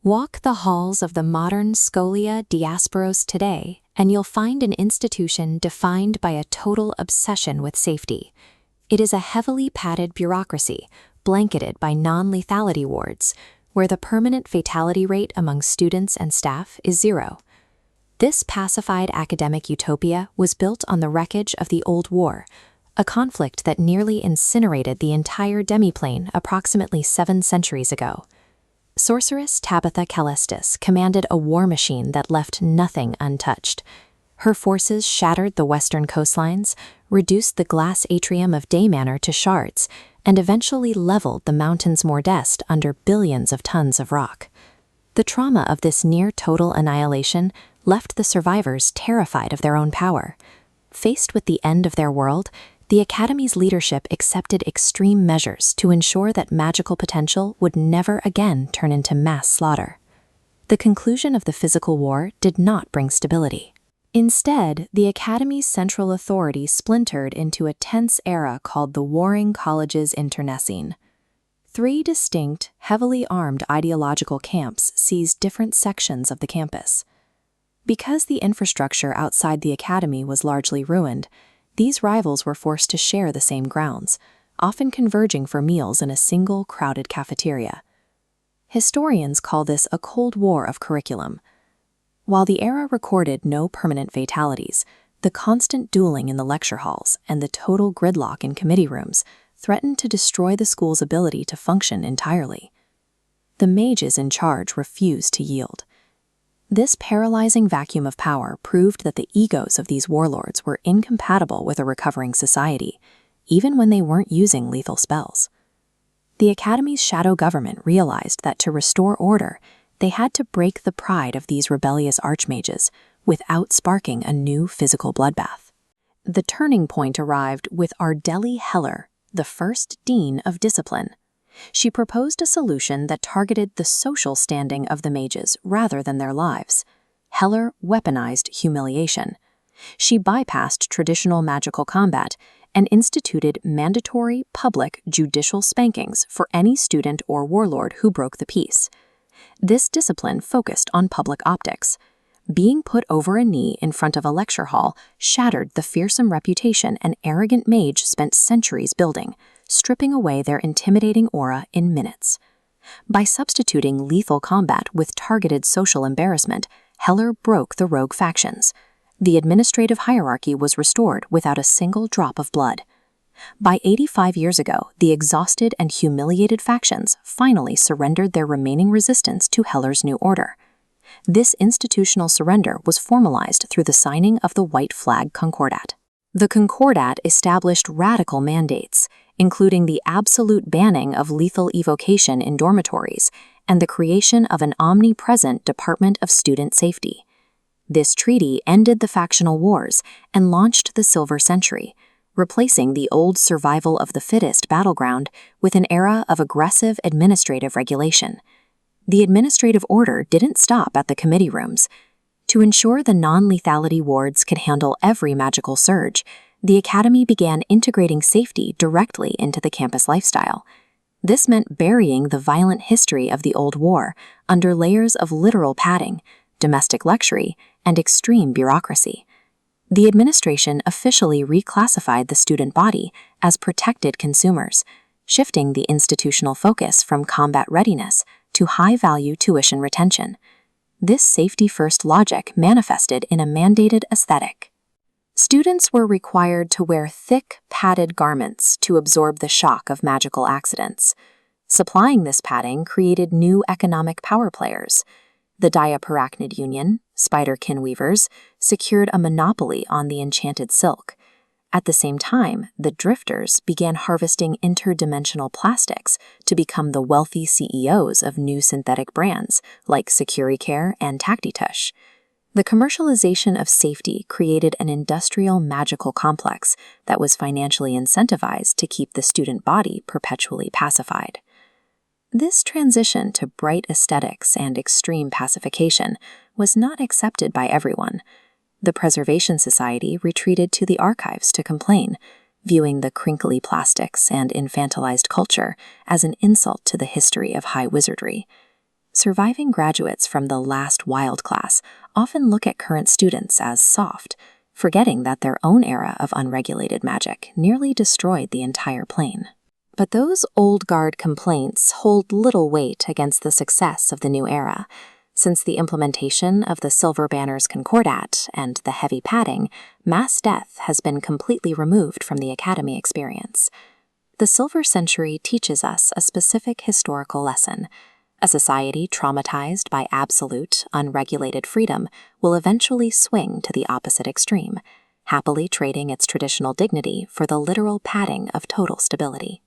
Walk the halls of the modern Scholia Diasporos today, and you'll find an institution defined by a total obsession with safety. It is a heavily padded bureaucracy, blanketed by non-lethality wards, where the permanent fatality rate among students and staff is 0. This pacified academic utopia was built on the wreckage of the Old War, a conflict that nearly incinerated the entire demiplane approximately 7 centuries ago. Sorceress Tabitha Calestis commanded a war machine that left nothing untouched. Her forces shattered the western coastlines, reduced the glass atrium of Day Manor to shards, and eventually leveled the mountains Mordest under billions of tons of rock. The trauma of this near-total annihilation left the survivors terrified of their own power. Faced with the end of their world, the Academy's leadership accepted extreme measures to ensure that magical potential would never again turn into mass slaughter. The conclusion of the physical war did not bring stability. Instead, the Academy's central authority splintered into a tense era called the Warring Colleges Internecine. 3 distinct, heavily armed ideological camps seized different sections of the campus. Because the infrastructure outside the Academy was largely ruined, these rivals were forced to share the same grounds, often converging for meals in a single crowded cafeteria. Historians call this a Cold War of curriculum. While the era recorded no permanent fatalities, the constant dueling in the lecture halls and the total gridlock in committee rooms threatened to destroy the school's ability to function entirely. The mages in charge refused to yield. This paralyzing vacuum of power proved that the egos of these warlords were incompatible with a recovering society, even when they weren't using lethal spells. The Academy's shadow government realized that to restore order, they had to break the pride of these rebellious archmages without sparking a new physical bloodbath. The turning point arrived with Ardeli Heller, the first dean of discipline. She proposed a solution that targeted the social standing of the mages rather than their lives. Heller weaponized humiliation. She bypassed traditional magical combat and instituted mandatory public judicial spankings for any student or warlord who broke the peace. This discipline focused on public optics. Being put over a knee in front of a lecture hall shattered the fearsome reputation an arrogant mage spent centuries building, stripping away their intimidating aura in minutes. By substituting lethal combat with targeted social embarrassment, Heller broke the rogue factions. The administrative hierarchy was restored without a single drop of blood. By 85 years ago, the exhausted and humiliated factions finally surrendered their remaining resistance to Heller's new order. This institutional surrender was formalized through the signing of the White Flag Concordat. The Concordat established radical mandates, including the absolute banning of lethal evocation in dormitories and the creation of an omnipresent Department of Student Safety. This treaty ended the factional wars and launched the Silver Century, replacing the old survival of the fittest battleground with an era of aggressive administrative regulation. The administrative order didn't stop at the committee rooms. To ensure the non-lethality wards could handle every magical surge, the Academy began integrating safety directly into the campus lifestyle. This meant burying the violent history of the Old War under layers of literal padding, domestic luxury, and extreme bureaucracy. The administration officially reclassified the student body as protected consumers, shifting the institutional focus from combat readiness to high-value tuition retention. This safety-first logic manifested in a mandated aesthetic. Students were required to wear thick, padded garments to absorb the shock of magical accidents. Supplying this padding created new economic power players. The Diaparachnid Union, spider-kin weavers, secured a monopoly on the enchanted silk. At the same time, the drifters began harvesting interdimensional plastics to become the wealthy CEOs of new synthetic brands like Securicare and Tactitush. The commercialization of safety created an industrial magical complex that was financially incentivized to keep the student body perpetually pacified. This transition to bright aesthetics and extreme pacification was not accepted by everyone. The Preservation Society retreated to the archives to complain, viewing the crinkly plastics and infantilized culture as an insult to the history of high wizardry. Surviving graduates from the last wild class often look at current students as soft, forgetting that their own era of unregulated magic nearly destroyed the entire plane. But those old guard complaints hold little weight against the success of the new era. Since the implementation of the Silver Banner's Concordat and the heavy padding, mass death has been completely removed from the Academy experience. The Silver Century teaches us a specific historical lesson. A society traumatized by absolute, unregulated freedom will eventually swing to the opposite extreme, happily trading its traditional dignity for the literal padding of total stability.